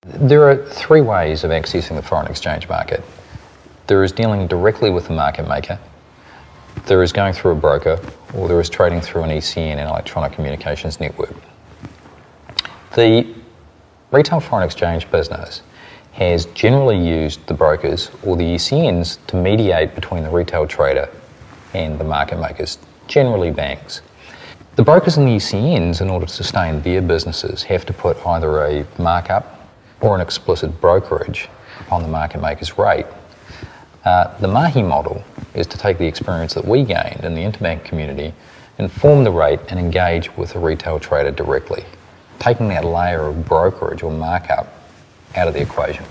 There are three ways of accessing the foreign exchange market. There is dealing directly with the market maker, there is going through a broker, or there is trading through an ECN, an electronic communications network. The retail foreign exchange business has generally used the brokers or the ECNs to mediate between the retail trader and the market makers, generally banks. The brokers and the ECNs, in order to sustain their businesses, have to put either a markup or an explicit brokerage on the market maker's rate. The Mahi model is to take the experience that we gained in the interbank community, inform the rate and engage with the retail trader directly, taking that layer of brokerage or markup out of the equation.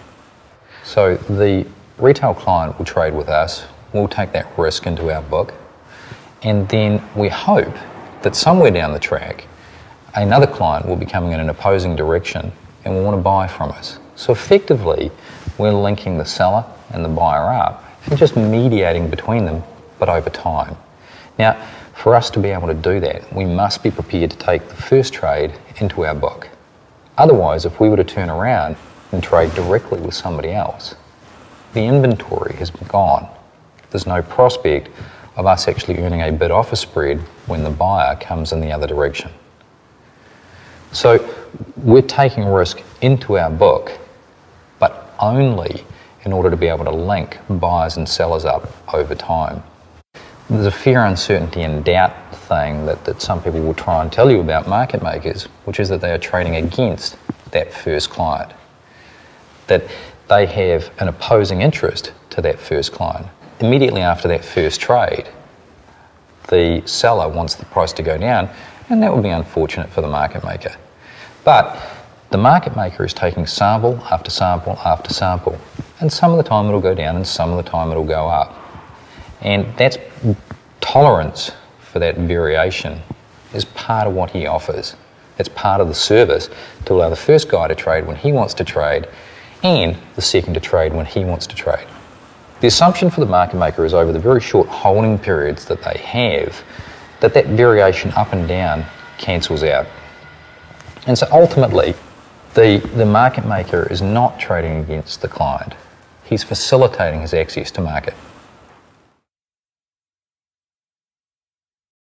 So the retail client will trade with us, we'll take that risk into our book, and then we hope that somewhere down the track another client will be coming in an opposing direction and will want to buy from us. So effectively we're linking the seller and the buyer up and just mediating between them, but over time. Now, for us to be able to do that, we must be prepared to take the first trade into our book. Otherwise, if we were to turn around and trade directly with somebody else, the inventory has gone. There's no prospect of us actually earning a bid-offer spread when the buyer comes in the other direction. So we're taking risk into our book, but only in order to be able to link buyers and sellers up over time. There's a fear, uncertainty and doubt thing that some people will try and tell you about market makers, which is that they are trading against that first client, that they have an opposing interest to that first client. Immediately after that first trade, the seller wants the price to go down, and that would be unfortunate for the market maker. But the market maker is taking sample after sample after sample, and some of the time it'll go down and some of the time it'll go up. And that's tolerance for that variation is part of what he offers. It's part of the service to allow the first guy to trade when he wants to trade and the second to trade when he wants to trade. The assumption for the market maker is over the very short holding periods that they have, that variation up and down cancels out. And so ultimately, the market maker is not trading against the client. He's facilitating his access to market.